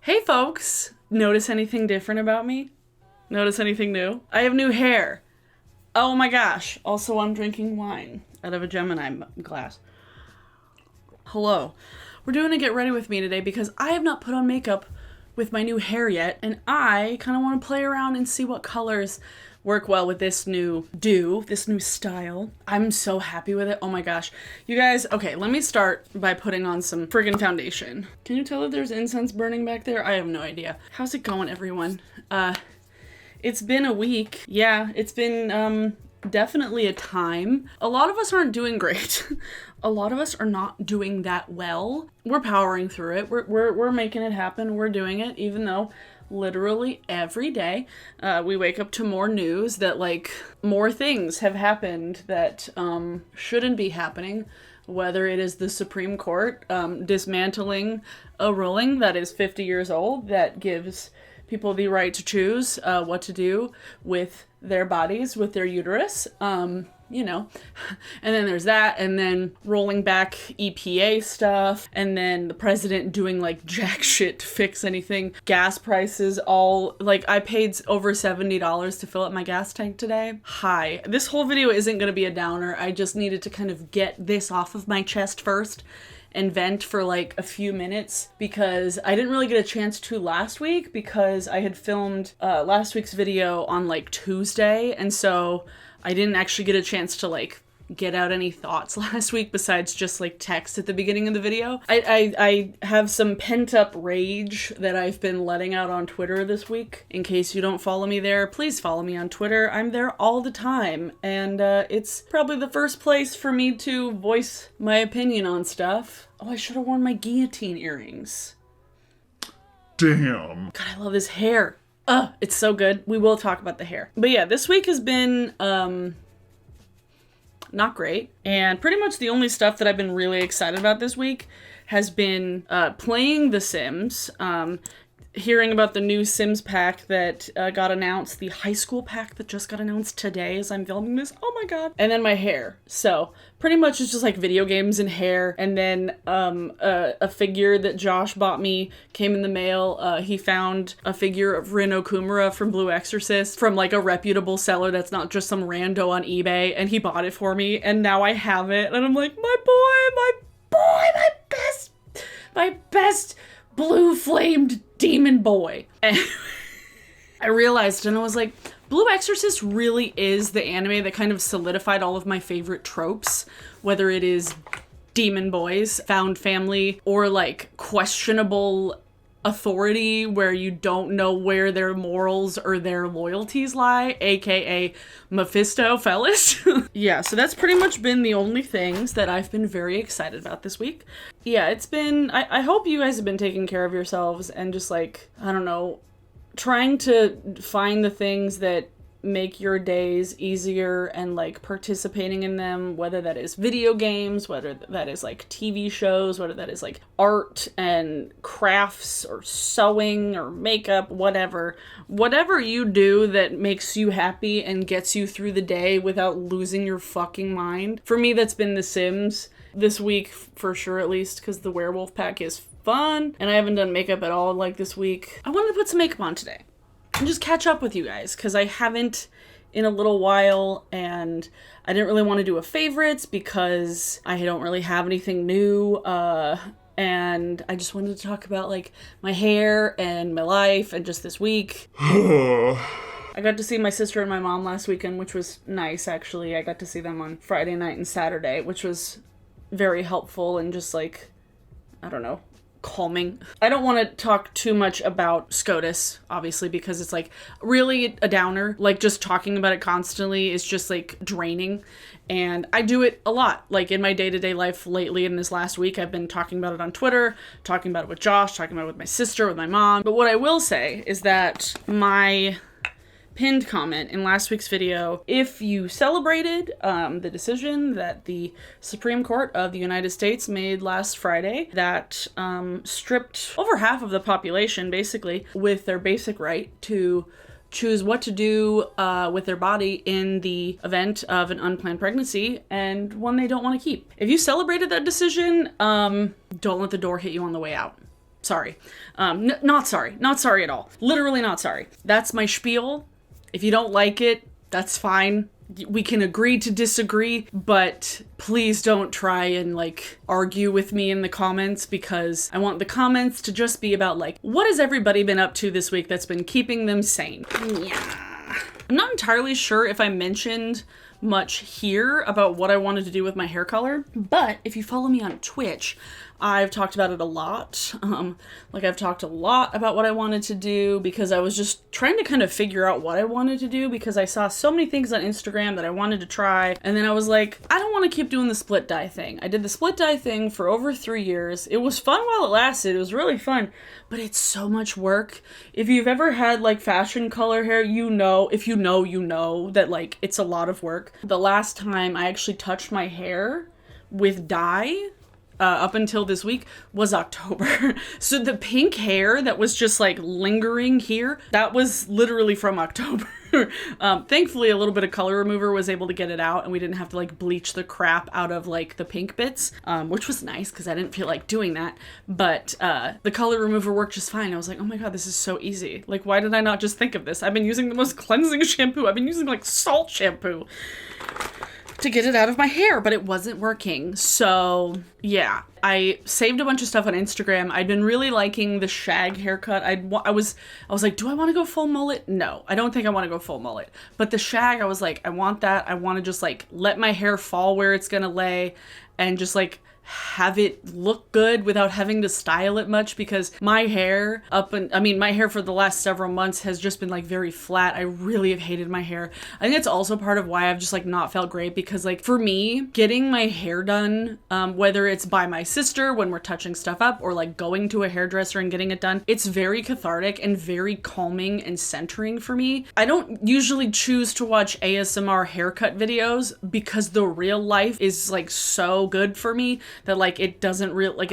Hey folks! Notice anything different about me? Notice anything new? I have new hair. Oh my gosh. Also, I'm drinking wine out of a Gemini glass. Hello. We're doing a get ready with me today because I have not put on makeup with my new hair yet, and I kind of want to play around and see what colors work well with this new style. I'm so happy with it. Oh my gosh. You guys, okay, let me start by putting on some friggin' foundation. Can you tell if there's incense burning back there? I have no idea. How's it going, everyone? It's been a week. Yeah, it's been, definitely a time. A lot of us aren't doing great. A lot of us are not doing that well. We're powering through it. We're making it happen. We're doing it, even though literally every day we wake up to more news that like more things have happened that shouldn't be happening, whether it is the Supreme Court dismantling a ruling that is 50 years old that gives people the right to choose what to do with their bodies, with their uterus, you know, and then there's that, and then rolling back EPA stuff, and then the president doing like jack shit to fix anything. Gas prices all, like, I paid over $70 to fill up my gas tank today. Hi. This whole video isn't gonna be a downer. I just needed to kind of get this off of my chest first and vent for like a few minutes because I didn't really get a chance to last week because I had filmed last week's video on like Tuesday, and so I didn't actually get a chance to like get out any thoughts last week besides just like text at the beginning of the video. I have some pent up rage that I've been letting out on Twitter this week. In case you don't follow me there, please follow me on Twitter. I'm there all the time, and it's probably the first place for me to voice my opinion on stuff. Oh, I should have worn my guillotine earrings. Damn. God, I love this hair. It's so good. We will talk about the hair. But yeah, this week has been not great. And pretty much the only stuff that I've been really excited about this week has been playing The Sims, hearing about the new Sims pack that got announced, the high school pack that just got announced today as I'm filming this. Oh my god. And then my hair. So pretty much it's just like video games and hair. And then a figure that Josh bought me came in the mail. He found a figure of Rin Okumura from Blue Exorcist from like a reputable seller that's not just some rando on eBay, and he bought it for me, and now I have it, and I'm like, my best blue flamed demon boy. And I realized, and I was like, Blue Exorcist really is the anime that kind of solidified all of my favorite tropes, whether it is demon boys, found family, or like questionable authority where you don't know where their morals or their loyalties lie, aka Mephisto fellas. Yeah, so that's pretty much been the only things that I've been very excited about this week. Yeah, it's been, I hope you guys have been taking care of yourselves and just like, I don't know, trying to find the things that make your days easier and like participating in them, whether that is video games, whether that is like TV shows, whether that is like art and crafts or sewing or makeup, whatever you do that makes you happy and gets you through the day without losing your fucking mind. For me, that's been The Sims this week for sure, at least, because the werewolf pack is fun and I haven't done makeup at all like this week. I wanted to put some makeup on today and just catch up with you guys because I haven't in a little while, and I didn't really want to do a favorites because I don't really have anything new, and I just wanted to talk about like my hair and my life and just this week. I got to see my sister and my mom last weekend, which was nice actually. I got to see them on Friday night and Saturday, which was very helpful and just like, I don't know, calming. I don't want to talk too much about SCOTUS, obviously, because it's like really a downer. Like just talking about it constantly is just like draining. And I do it a lot. Like in my day-to-day life lately, in this last week, I've been talking about it on Twitter, talking about it with Josh, talking about it with my sister, with my mom. But what I will say is that my pinned comment in last week's video, if you celebrated the decision that the Supreme Court of the United States made last Friday that stripped over half of the population, basically, with their basic right to choose what to do with their body in the event of an unplanned pregnancy and one they don't want to keep. If you celebrated that decision, don't let the door hit you on the way out. Sorry. Not sorry. Not sorry at all. Literally not sorry. That's my spiel. If you don't like it, that's fine. We can agree to disagree, but please don't try and like argue with me in the comments, because I want the comments to just be about like, what has everybody been up to this week that's been keeping them sane? Yeah. I'm not entirely sure if I mentioned much here about what I wanted to do with my hair color, but if you follow me on Twitch, I've talked about it a lot. I've talked a lot about what I wanted to do, because I was just trying to kind of figure out what I wanted to do, because I saw so many things on Instagram that I wanted to try, and then I was like, I don't want to keep doing the split dye thing. I did the split dye thing for over 3 years. It was fun while it lasted. It was really fun, but it's so much work. If you've ever had like fashion color hair, you know that like it's a lot of work. The last time I actually touched my hair with dye, up until this week, was October. So the pink hair that was just like lingering here, that was literally from October. Thankfully, a little bit of color remover was able to get it out, and we didn't have to like bleach the crap out of like the pink bits, which was nice because I didn't feel like doing that. But the color remover worked just fine. I was like, oh my god, this is so easy. Like, why did I not just think of this? I've been using the most cleansing shampoo. I've been using like salt shampoo to get it out of my hair, but it wasn't working. So yeah, I saved a bunch of stuff on Instagram. I'd been really liking the shag haircut. I was like, do I want to go full mullet? No, I don't think I want to go full mullet. But the shag, I was like, I want that. I want to just like let my hair fall where it's gonna lay, and just like have it look good without having to style it much, because my hair my hair for the last several months has just been like very flat. I really have hated my hair. I think it's also part of why I've just like not felt great, because like for me, getting my hair done, whether it's by my sister when we're touching stuff up, or like going to a hairdresser and getting it done, it's very cathartic and very calming and centering for me. I don't usually choose to watch ASMR haircut videos, because the real life is like so good for me that like it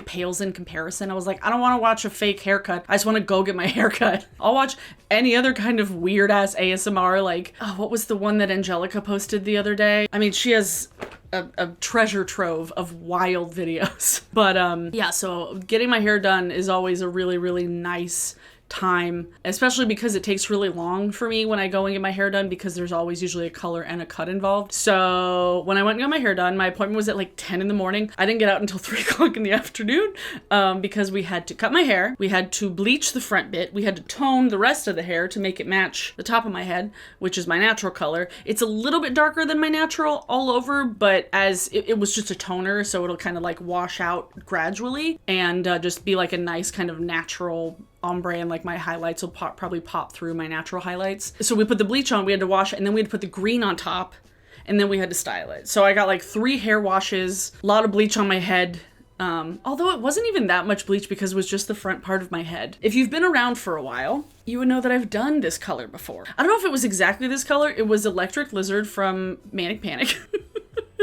pales in comparison. I was like, I don't want to watch a fake haircut. I just want to go get my haircut. I'll watch any other kind of weird ass ASMR, like, oh, what was the one that Angelica posted the other day? I mean, she has a treasure trove of wild videos. But yeah, so getting my hair done is always a really, really nice time, especially because it takes really long for me when I go and get my hair done, because there's always usually a color and a cut involved. So when I went and got my hair done, my appointment was at like 10 in the morning. I didn't get out until 3 o'clock in the afternoon, because we had to cut my hair, we had to bleach the front bit, we had to tone the rest of the hair to make it match the top of my head, which is my natural color. It's a little bit darker than my natural all over, but as it was just a toner, so it'll kind of like wash out gradually and just be like a nice kind of natural ombre, and like my highlights will probably pop through my natural highlights. So we put the bleach on, we had to wash it, and then we had to put the green on top, and then we had to style it. So I got like 3 hair washes, a lot of bleach on my head. Although it wasn't even that much bleach, because it was just the front part of my head. If you've been around for a while, you would know that I've done this color before. I don't know if it was exactly this color. It was Electric Lizard from Manic Panic.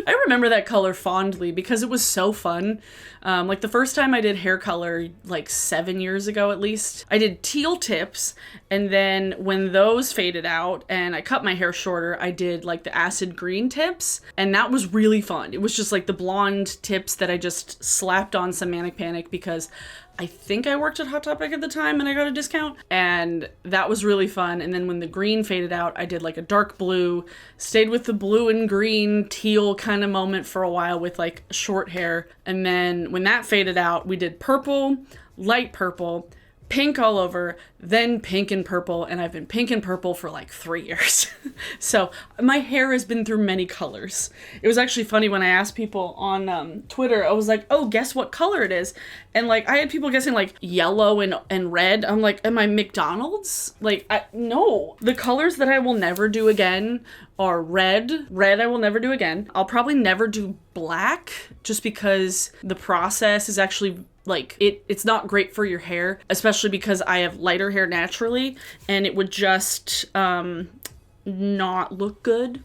I remember that color fondly because it was so fun. Like the first time I did hair color, like 7 years ago at least, I did teal tips, and then when those faded out and I cut my hair shorter, I did like the acid green tips, and that was really fun. It was just like the blonde tips that I just slapped on some Manic Panic because I think I worked at Hot Topic at the time and I got a discount, and that was really fun. And then when the green faded out, I did like a dark blue, stayed with the blue and green teal kind of moment for a while with like short hair. And then when that faded out, we did purple, light purple, pink all over, then pink and purple, and I've been pink and purple for like 3 years. So my hair has been through many colors. It was actually funny when I asked people on Twitter, I was like, oh, guess what color it is? And like I had people guessing like yellow and red. I'm like, am I McDonald's? Like, no. The colors that I will never do again are red. Red I will never do again. I'll probably never do black, just because the process is actually like it's not great for your hair, especially because I have lighter hair naturally, and it would just not look good.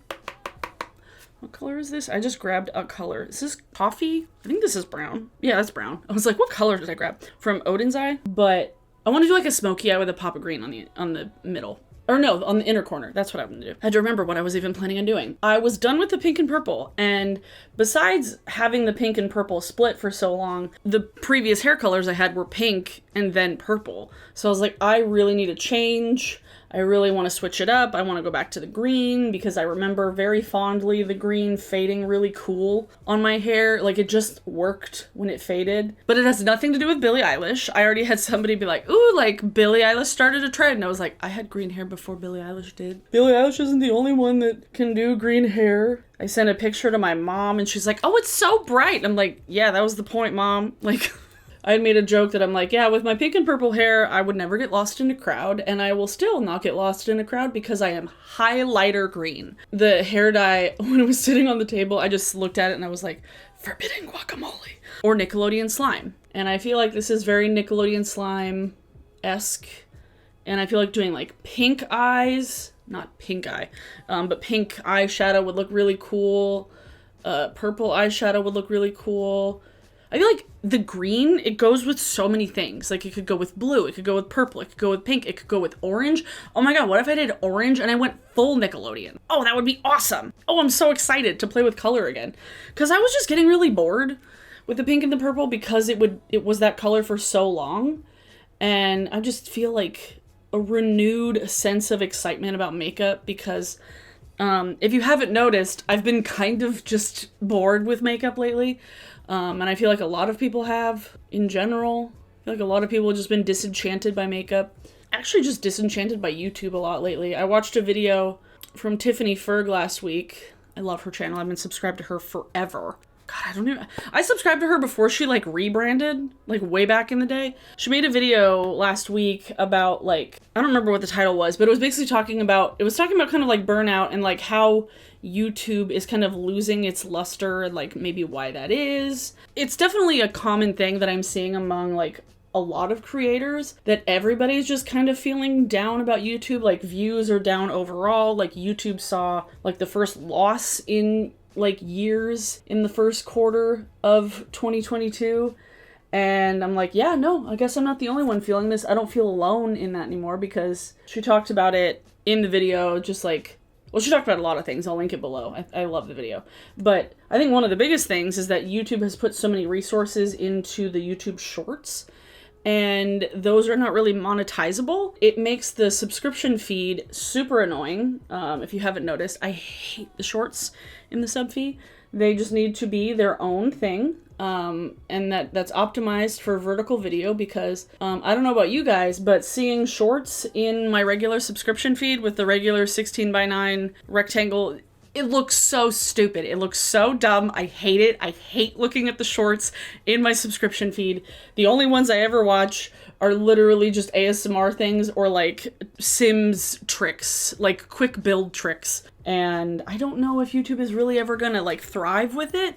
What color is this? I just grabbed a color. Is this coffee? I think this is brown. Yeah, that's brown. I was like, what color did I grab? From Odin's Eye? But I want to do like a smoky eye with a pop of green on the middle. Or no, on the inner corner. That's what I want to do. I had to remember what I was even planning on doing. I was done with the pink and purple, and besides having the pink and purple split for so long, the previous hair colors I had were pink and then purple. So I was like, I really need a change. I really want to switch it up. I want to go back to the green because I remember very fondly the green fading really cool on my hair. Like, it just worked when it faded. But it has nothing to do with Billie Eilish. I already had somebody be like, ooh, like, Billie Eilish started a trend. And I was like, I had green hair before Billie Eilish did. Billie Eilish isn't the only one that can do green hair. I sent a picture to my mom and she's like, oh, it's so bright. I'm like, yeah, that was the point, Mom. Like... I had made a joke that I'm like, yeah, with my pink and purple hair, I would never get lost in a crowd, and I will still not get lost in a crowd because I am highlighter green. The hair dye, when it was sitting on the table, I just looked at it and I was like, forbidden guacamole. Or Nickelodeon slime. And I feel like this is very Nickelodeon slime-esque. And I feel like doing like pink eyes, not pink eye, but pink eyeshadow would look really cool. Purple eyeshadow would look really cool. I feel like the green, it goes with so many things. Like, it could go with blue, it could go with purple, it could go with pink, it could go with orange. Oh my god, what if I did orange and I went full Nickelodeon? Oh, that would be awesome. Oh, I'm so excited to play with color again. Because I was just getting really bored with the pink and the purple because it was that color for so long. And I just feel like a renewed sense of excitement about makeup because... if you haven't noticed, I've been kind of just bored with makeup lately. And I feel like a lot of people have, in general. I feel like a lot of people have just been disenchanted by makeup. Actually just disenchanted by YouTube a lot lately. I watched a video from Tiffany Ferg last week. I love her channel. I've been subscribed to her forever. God, I subscribed to her before she, like, rebranded, like, way back in the day. She made a video last week about, like, I don't remember what the title was, but it was basically talking about kind of, like, burnout and, like, how YouTube is kind of losing its luster and, like, maybe why that is. It's definitely a common thing that I'm seeing among, like, a lot of creators, that everybody's just kind of feeling down about YouTube. Like, views are down overall. Like, YouTube saw, like, the first loss in like years in the first quarter of 2022, and I'm like, yeah, no, I guess I'm not the only one feeling this. I don't feel alone in that anymore, because she talked about it in the video, just like, well, she talked about a lot of things. I'll link it below. I love the video. But I think one of the biggest things is that YouTube has put so many resources into the YouTube Shorts, and those are not really monetizable. It makes the subscription feed super annoying. If you haven't noticed, I hate the shorts in the sub fee. They just need to be their own thing. And that's optimized for vertical video, because I don't know about you guys, but seeing shorts in my regular subscription feed with the regular 16:9 rectangle, it looks so stupid. It looks so dumb. I hate it. I hate looking at the shorts in my subscription feed. The only ones I ever watch are literally just ASMR things or like Sims tricks, like quick build tricks. And I don't know if YouTube is really ever gonna like thrive with it,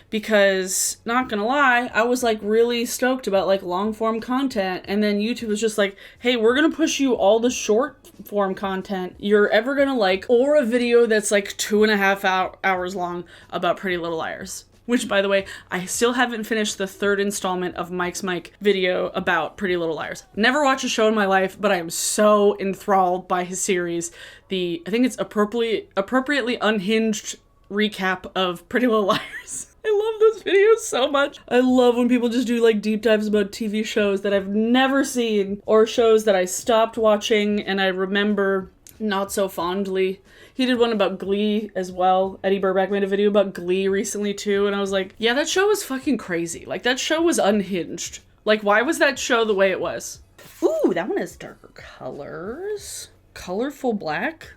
because, not gonna lie, I was like really stoked about like long form content, and then YouTube was just like, hey, we're gonna push you all the short form content you're ever gonna like, or a video that's like 2.5 hours long about Pretty Little Liars. Which, by the way, I still haven't finished the third installment of Mike's Mike video about Pretty Little Liars. Never watched a show in my life, but I am so enthralled by his series. I think it's appropriately unhinged recap of Pretty Little Liars. I love those videos so much. I love when people just do like deep dives about TV shows that I've never seen, or shows that I stopped watching and I remember not so fondly. He did one about Glee as well. Eddie Burback made a video about Glee recently too, and I was like, yeah, that show was fucking crazy. Like, that show was unhinged. Like, why was that show the way it was? Ooh, that one has darker colors. Colorful black?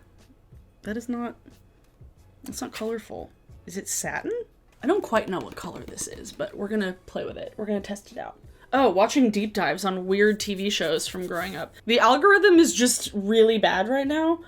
That's not colorful. Is it satin? I don't quite know what color this is, but we're gonna play with it. We're gonna test it out. Oh, watching deep dives on weird TV shows from growing up. The algorithm is just really bad right now,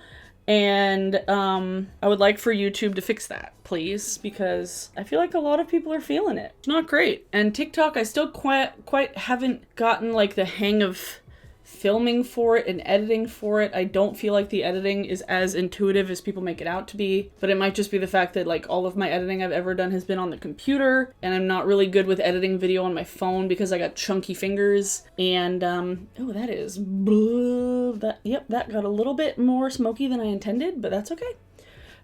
and I would like for YouTube to fix that, please, because I feel like a lot of people are feeling it. It's not great. And TikTok, I still quite haven't gotten like the hang of filming for it and editing for it. I don't feel like the editing is as intuitive as people make it out to be, but it might just be the fact that like all of my editing I've ever done has been on the computer, and I'm not really good with editing video on my phone because I got chunky fingers. And oh, that is that got a little bit more smoky than I intended, but that's okay.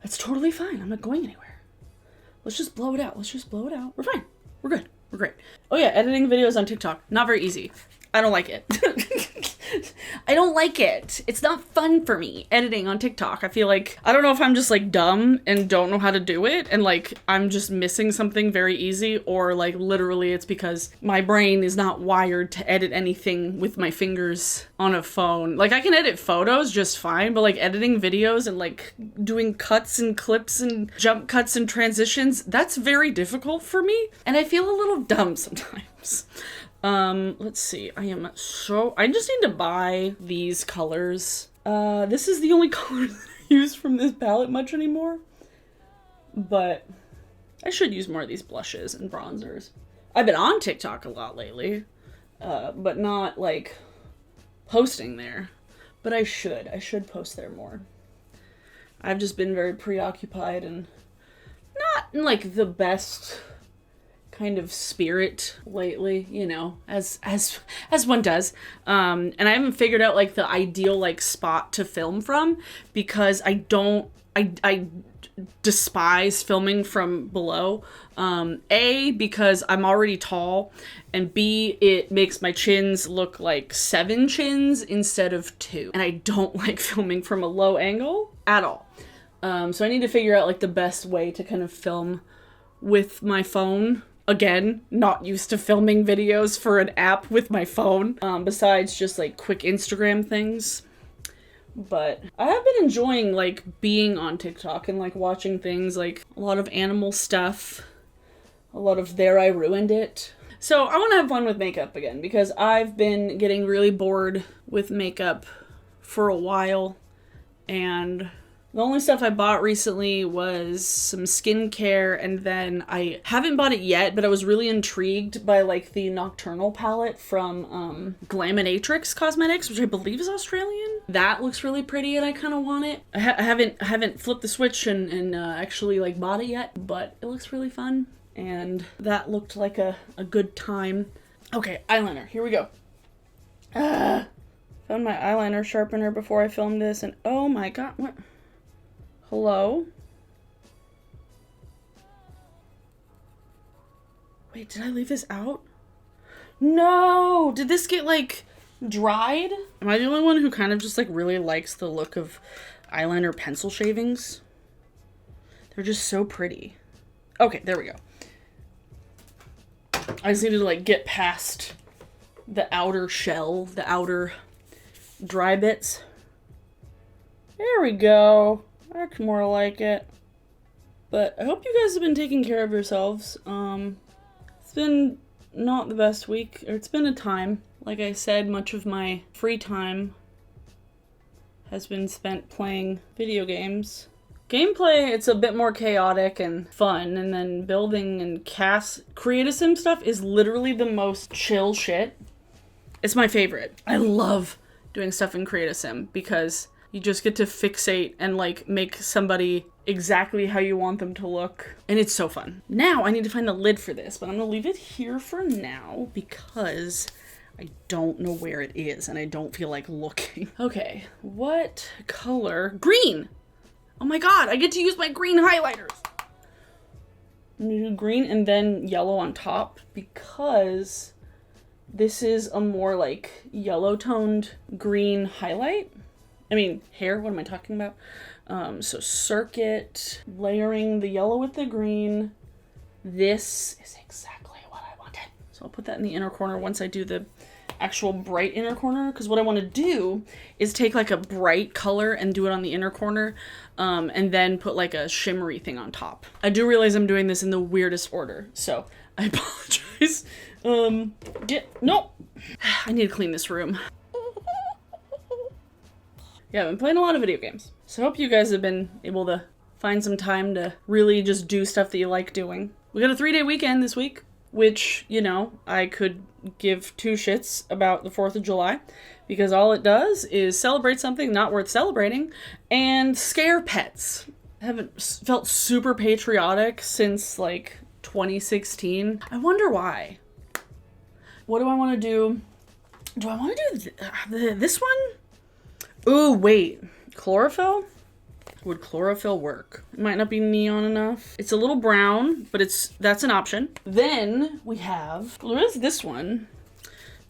That's totally fine. I'm not going anywhere. Let's just blow it out. We're fine. We're good. We're great. Oh yeah, editing videos on TikTok, not very easy. I don't like it. I don't like it. It's not fun for me, editing on TikTok. I feel like, I don't know if I'm just like dumb and don't know how to do it, and like I'm just missing something very easy, or like literally it's because my brain is not wired to edit anything with my fingers on a phone. Like I can edit photos just fine, but like editing videos and like doing cuts and clips and jump cuts and transitions, that's very difficult for me, and I feel a little dumb sometimes. Let's see. I just need to buy these colors. This is the only color that I use from this palette much anymore. But I should use more of these blushes and bronzers. I've been on TikTok a lot lately, but not like posting there. But I should post there more. I've just been very preoccupied and not in like the best kind of spirit lately, you know, as one does. And I haven't figured out like the ideal like spot to film from, because I despise filming from below. A, because I'm already tall, and B, it makes my chins look like 7 chins instead of 2. And I don't like filming from a low angle at all. So I need to figure out like the best way to kind of film with my phone. Again, not used to filming videos for an app with my phone, besides just like quick Instagram things. But I have been enjoying like being on TikTok and like watching things, like a lot of animal stuff, a lot of There I Ruined It. So I want to have fun with makeup again, because I've been getting really bored with makeup for a while, and the only stuff I bought recently was some skincare, and then I haven't bought it yet, but I was really intrigued by like the Nocturnal palette from Glaminatrix Cosmetics, which I believe is Australian. That looks really pretty and I kind of want it. I haven't flipped the switch and actually like bought it yet, but it looks really fun, and that looked like a good time. Okay, eyeliner, here we go. Found my eyeliner sharpener before I filmed this, and oh my god, what? Hello? Wait, did I leave this out? No! Did this get, like, dried? Am I the only one who kind of just, like, really likes the look of eyeliner pencil shavings? They're just so pretty. Okay, there we go. I just needed to, like, get past the outer shell, the outer dry bits. There we go. That's more like it. But I hope you guys have been taking care of yourselves. It's been not the best week, or it's been a time. Like I said, much of my free time has been spent playing video games. Gameplay, it's a bit more chaotic and fun, and then building and Create-A-Sim stuff is literally the most chill shit. It's my favorite. I love doing stuff in Create-A-Sim because you just get to fixate and like make somebody exactly how you want them to look. And it's so fun. Now I need to find the lid for this, but I'm gonna leave it here for now because I don't know where it is and I don't feel like looking. Okay, what color? Green! Oh my god, I get to use my green highlighters! I'm gonna do green and then yellow on top because this is a more like yellow toned green highlight. I mean, hair, what am I talking about? So circuit, layering the yellow with the green. This is exactly what I wanted. So I'll put that in the inner corner once I do the actual bright inner corner, because what I want to do is take like a bright color and do it on the inner corner, and then put like a shimmery thing on top. I do realize I'm doing this in the weirdest order, so I apologize. Nope. I need to clean this room. Yeah, I've been playing a lot of video games. So I hope you guys have been able to find some time to really just do stuff that you like doing. We got a 3-day weekend this week, which, you know, I could give 2 shits about the 4th of July, because all it does is celebrate something not worth celebrating and scare pets. I haven't felt super patriotic since, like, 2016. I wonder why. What do I want to do? Do I want to do this one? Ooh, wait. Chlorophyll? Would chlorophyll work? It might not be neon enough. It's a little brown, but that's an option. Then we have, well, there is this one.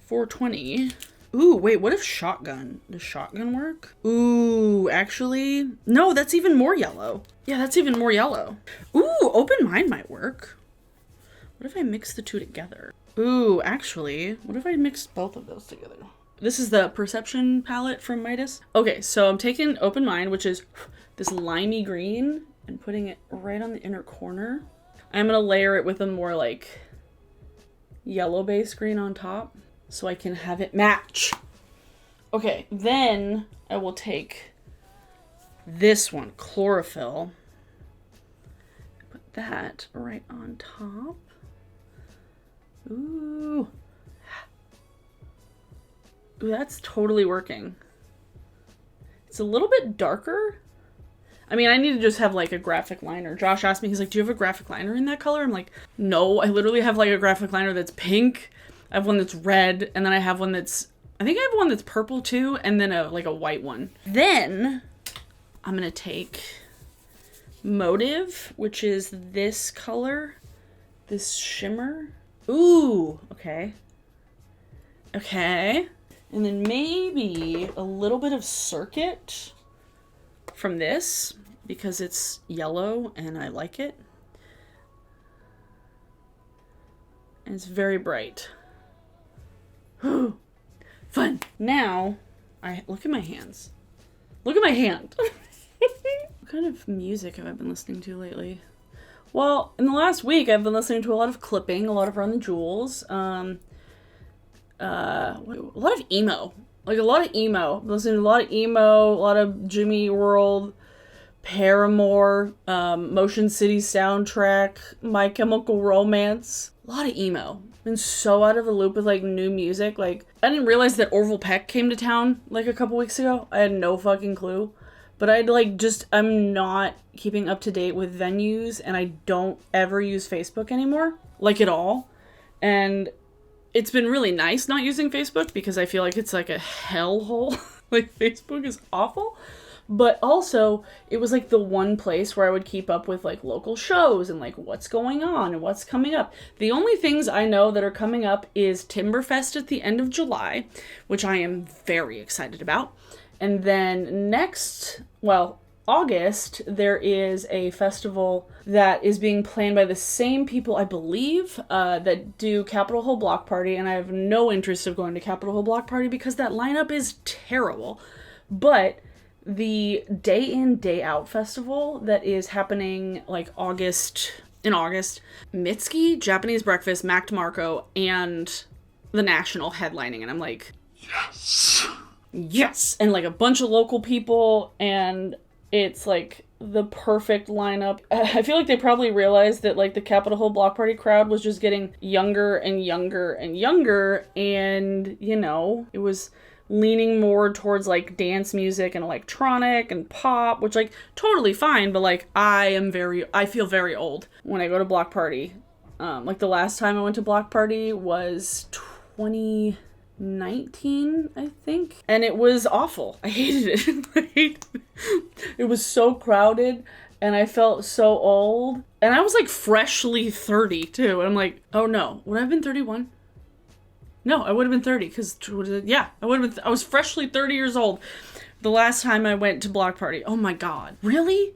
420. Ooh, wait, what if shotgun? Does shotgun work? Ooh, actually, no, that's even more yellow. Yeah, that's even more yellow. Ooh, open mind might work. What if I mix the two together? Ooh, actually, what if I mix both of those together? This is the perception palette from Midas. Okay, so I'm taking open mind, which is this limey green, and putting it right on the inner corner. I'm gonna layer it with a more like yellow base green on top, so I can have it match. Okay, then I will take this one, chlorophyll. Put that right on top. Ooh. Ooh, that's totally working. It's a little bit darker. I mean, I need to just have like a graphic liner. Josh asked me, he's like, do you have a graphic liner in that color? I'm like, no, I literally have like a graphic liner that's pink. I have one that's red, and then I have one that's, I think I have one that's purple too, and then like a white one. Then I'm gonna take Motive, which is this color, this shimmer. Ooh, okay. Okay. And then maybe a little bit of Circuit from this, because it's yellow and I like it. And it's very bright. Fun. Now, look at my hands. Look at my hand. What kind of music have I been listening to lately? Well, in the last week, I've been listening to a lot of clipping, a lot of Run the Jewels, a lot of emo. Like, a lot of emo. I'm listening to a lot of emo, a lot of Jimmy World, Paramore, Motion City Soundtrack, My Chemical Romance. A lot of emo. Been so out of the loop with, like, new music. Like, I didn't realize that Orville Peck came to town, like, a couple weeks ago. I had no fucking clue. But I'm not keeping up to date with venues, and I don't ever use Facebook anymore. Like, at all. And it's been really nice not using Facebook, because I feel like it's like a hellhole. Like, Facebook is awful. But also, it was like the one place where I would keep up with like local shows and like what's going on and what's coming up. The only things I know that are coming up is Timberfest at the end of July, which I am very excited about. And then August, there is a festival that is being planned by the same people, I believe, that do Capitol Hill Block Party, and I have no interest of going to Capitol Hill Block Party because that lineup is terrible. But the Day In, Day Out festival that is happening like in August, Mitski, Japanese Breakfast, Mac DeMarco, and The National headlining, and I'm like, yes, and like a bunch of local people, and it's like the perfect lineup. I feel like they probably realized that like the Capitol Hill Block Party crowd was just getting younger and younger and younger, and you know, it was leaning more towards like dance music and electronic and pop, which like totally fine, but like I feel very old when I go to Block Party. Like the last time I went to Block Party was 2019, I think, and it was awful. I hated it. It was so crowded and I felt so old, and I was like freshly 30 too, and I'm like, oh no, would I have been 31? No, I would have been 30, because, yeah, I was freshly 30 years old the last time I went to Block Party. Oh my god. Really?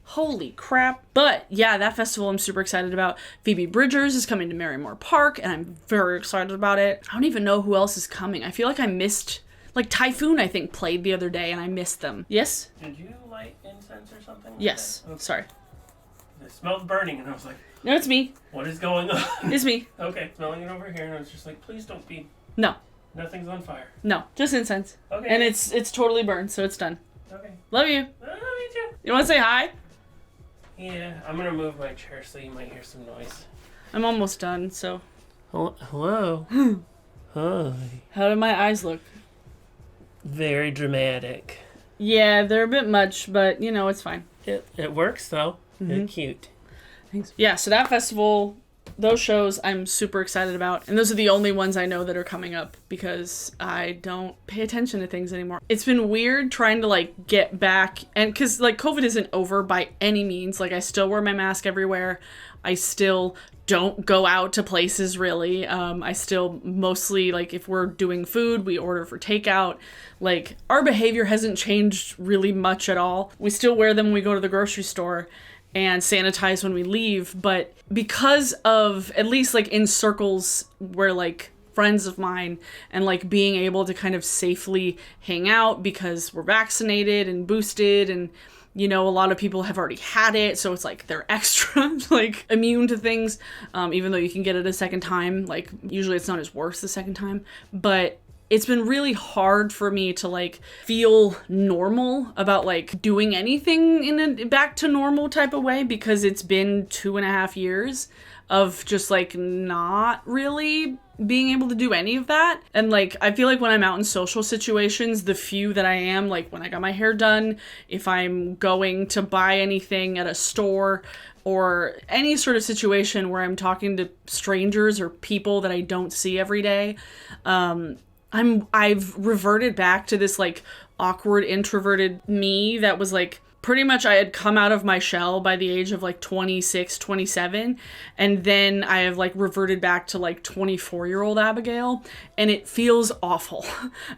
Holy crap. But, yeah, that festival I'm super excited about. Phoebe Bridgers is coming to Merrimore Park, and I'm very excited about it. I don't even know who else is coming. I feel like I missed, like, Typhoon, I think, played the other day, and I missed them. Yes? Did you light incense or something? Yes. Okay. Sorry. It smelled burning, and I was like, no, it's me. what is going on? It's me. Okay, smelling it over here, and I was just like, please don't be. No. Nothing's on fire. No, just incense. Okay. And it's totally burned, so it's done. Okay. Love you. I love you too. You want to say hi? Yeah, I'm gonna move my chair so you might hear some noise. I'm almost done, so. Hello. Hi. How do my eyes look? Very dramatic. Yeah, they're a bit much, but, you know, it's fine. It works, though. Mm-hmm. They're cute. Thanks. Yeah, so that festival, those shows I'm super excited about. And those are the only ones I know that are coming up because I don't pay attention to things anymore. It's been weird trying to, like, get back. And because, like, COVID isn't over by any means. Like, I still wear my mask everywhere. I still don't go out to places really. I still mostly, like, if we're doing food, we order for takeout. Like, our behavior hasn't changed really much at all. We still wear them when we go to the grocery store and sanitize when we leave, but because of, at least like in circles where like friends of mine, and like being able to kind of safely hang out because we're vaccinated and boosted, and you know, a lot of people have already had it, so it's like they're extra like immune to things, even though you can get it a second time. Like, usually it's not as worse the second time, but it's been really hard for me to like feel normal about like doing anything in a back to normal type of way, because it's been 2.5 years of just like not really being able to do any of that. And like, I feel like when I'm out in social situations, the few that I am, like when I got my hair done, if I'm going to buy anything at a store, or any sort of situation where I'm talking to strangers or people that I don't see every day, I've reverted back to this like awkward introverted me that was like, pretty much I had come out of my shell by the age of like 26, 27. And then I have like reverted back to like 24-year-old Abigail. And it feels awful.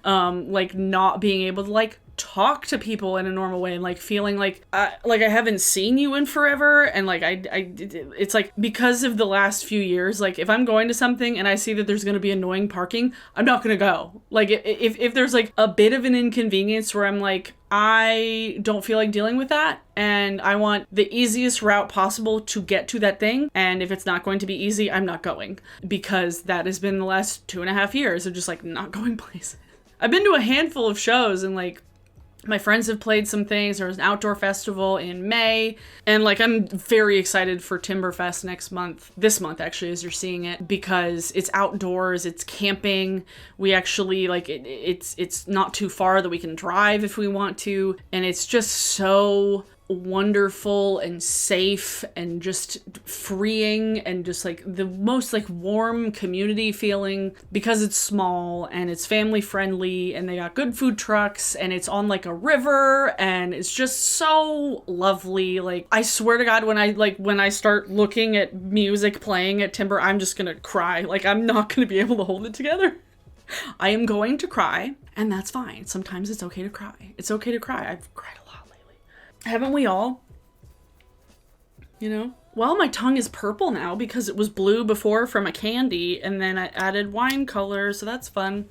Like not being able to like talk to people in a normal way, and like feeling like I haven't seen you in forever. And like it's like, because of the last few years, like if I'm going to something and I see that there's going to be annoying parking, I'm not going to go. Like if there's like a bit of an inconvenience where I'm like, I don't feel like dealing with that, and I want the easiest route possible to get to that thing, and if it's not going to be easy, I'm not going, because that has been the last 2.5 years of just like not going places. I've been to a handful of shows, and like my friends have played some things. There was an outdoor festival in May, and like I'm very excited for Timberfest this month actually, as you're seeing it, because it's outdoors, it's camping. We actually like it's not too far that we can drive if we want to, and it's just so wonderful and safe and just freeing, and just like the most like warm community feeling, because it's small and it's family friendly, and they got good food trucks, and it's on like a river, and it's just so lovely. Like, I swear to God, when I start looking at music playing at Timber, I'm just gonna cry. Like, I'm not gonna be able to hold it together. I am going to cry, and that's fine. Sometimes it's okay to cry. It's okay to cry. I've cried a lot lately. Haven't we all? You know? Well, my tongue is purple now because it was blue before from a candy, and then I added wine color, so that's fun.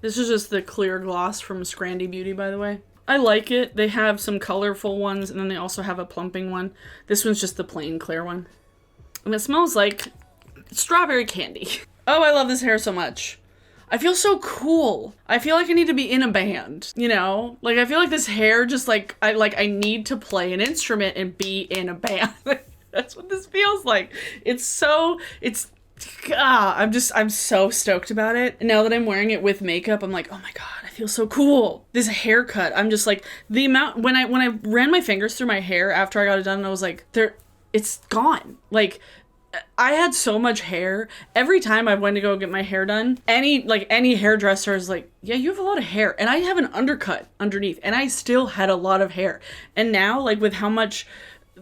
This is just the clear gloss from Scrandy Beauty, by the way. I like it. They have some colorful ones, and then they also have a plumping one. This one's just the plain clear one. And it smells like strawberry candy. Oh, I love this hair so much. I feel so cool. I feel like I need to be in a band, you know? Like, I feel like this hair just like I need to play an instrument and be in a band. That's what this feels like. I'm so stoked about it. And now that I'm wearing it with makeup, I'm like, oh my God, I feel so cool. This haircut, I'm just like, the amount, when I ran my fingers through my hair after I got it done, I was like, it's gone. Like, I had so much hair. Every time I went to go get my hair done, any hairdresser is like, yeah, you have a lot of hair. And I have an undercut underneath, and I still had a lot of hair. And now, like, with how much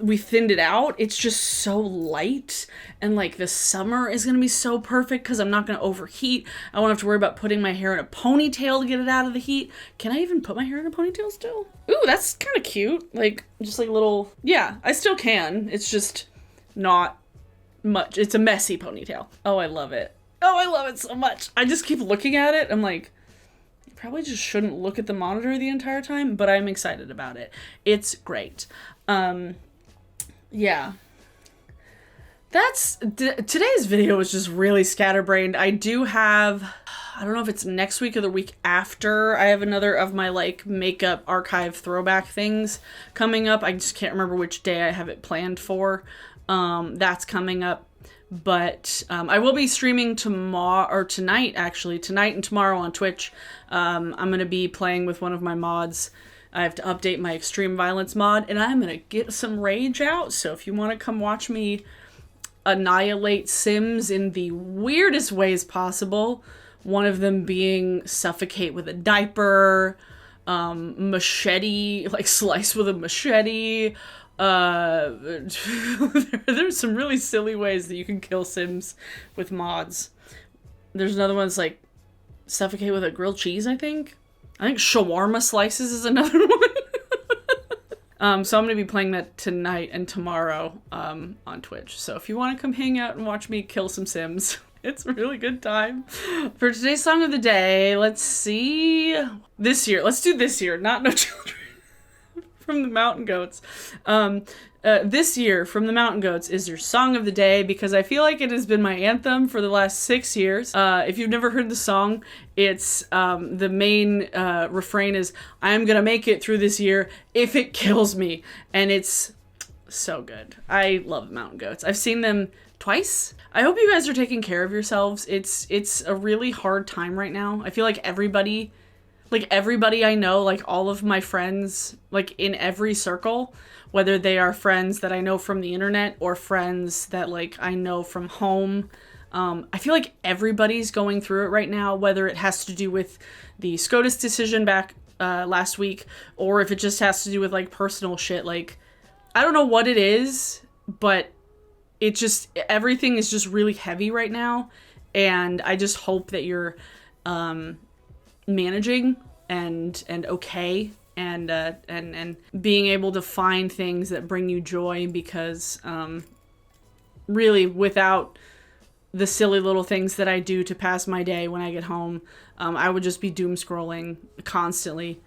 we thinned it out, it's just so light. And like, the summer is gonna be so perfect because I'm not gonna overheat. I won't have to worry about putting my hair in a ponytail to get it out of the heat. Can I even put my hair in a ponytail still? Ooh, that's kind of cute. Like, just like little, yeah, I still can. It's just not much. It's a messy ponytail. Oh, I love it. Oh, I love it so much. I just keep looking at it. I'm like, you probably just shouldn't look at the monitor the entire time, but I'm excited about it. It's great. Yeah. Today's video was just really scatterbrained. I do have, I don't know if it's next week or the week after, I have another of my like makeup archive throwback things coming up. I just can't remember which day I have it planned for. That's coming up, but I will be streaming tonight and tomorrow on Twitch. I'm gonna be playing with one of my mods. I have to update my extreme violence mod, and I'm gonna get some rage out. So if you want to come watch me annihilate Sims in the weirdest ways possible, one of them being suffocate with a diaper, machete, like slice with a machete. There's some really silly ways that you can kill Sims with mods. There's another one that's like suffocate with a grilled cheese, I think. I think shawarma slices is another one. So I'm going to be playing that tonight and tomorrow on Twitch. So if you want to come hang out and watch me kill some Sims, it's a really good time. For today's song of the day, let's see. This year. Let's do This Year, not No Children. From the Mountain Goats. This Year from the Mountain Goats is your song of the day because I feel like it has been my anthem for the last 6 years. If you've never heard the song, it's the main refrain is I'm gonna make it through this year if it kills me, and it's so good. I love Mountain Goats. I've seen them twice. I hope you guys are taking care of yourselves. It's a really hard time right now. I feel like everybody I know, like all of my friends, like in every circle, whether they are friends that I know from the internet or friends that like I know from home, I feel like everybody's going through it right now, whether it has to do with the SCOTUS decision back last week, or if it just has to do with like personal shit. Like, I don't know what it is, but it just, everything is just really heavy right now. And I just hope that you're managing and okay and being able to find things that bring you joy, because really without the silly little things that I do to pass my day when I get home, I would just be doom scrolling constantly.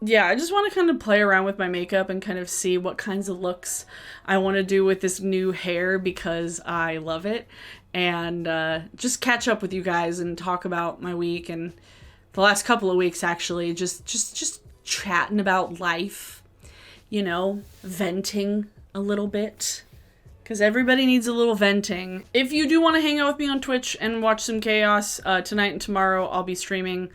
Yeah, I just want to kind of play around with my makeup and kind of see what kinds of looks I want to do with this new hair because I love it, and just catch up with you guys and talk about my week and the last couple of weeks, actually, just chatting about life, you know, venting a little bit, because everybody needs a little venting. If you do want to hang out with me on Twitch and watch some chaos, tonight and tomorrow I'll be streaming.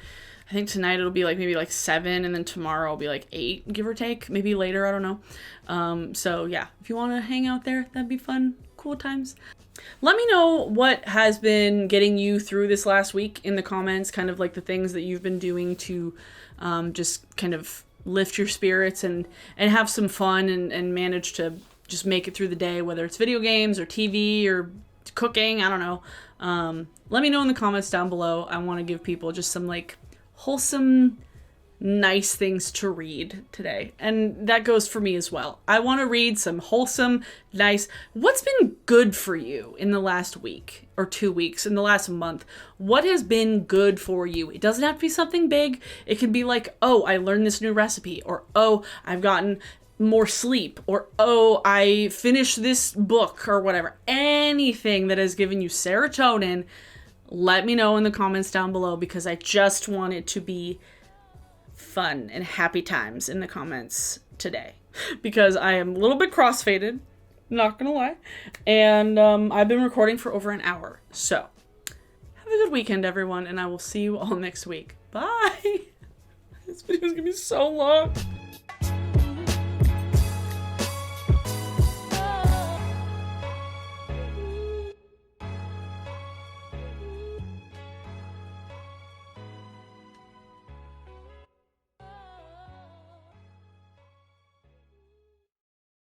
I think tonight it'll be like maybe like 7, and then tomorrow it'll be like 8, give or take, maybe later, I don't know. So yeah, if you want to hang out there, that'd be fun, cool times. Let me know what has been getting you through this last week in the comments, kind of like the things that you've been doing to just kind of lift your spirits and have some fun and manage to just make it through the day, whether it's video games or TV or cooking, I don't know. Let me know in the comments down below. I want to give people just some like wholesome, nice things to read today, and that goes for me as well. I want to read some wholesome, nice, what's been good for you in the last week or 2 weeks, in the last month. What has been good for you? It doesn't have to be something big. It can be like, oh, I learned this new recipe, or oh, I've gotten more sleep, or oh, I finished this book, or whatever. Anything that has given you serotonin, let me know in the comments down below, because I just want it to be fun and happy times in the comments today, because I am a little bit crossfaded, not gonna lie, and I've been recording for over an hour. So have a good weekend, everyone, and I will see you all next week. Bye. This video is gonna be so long.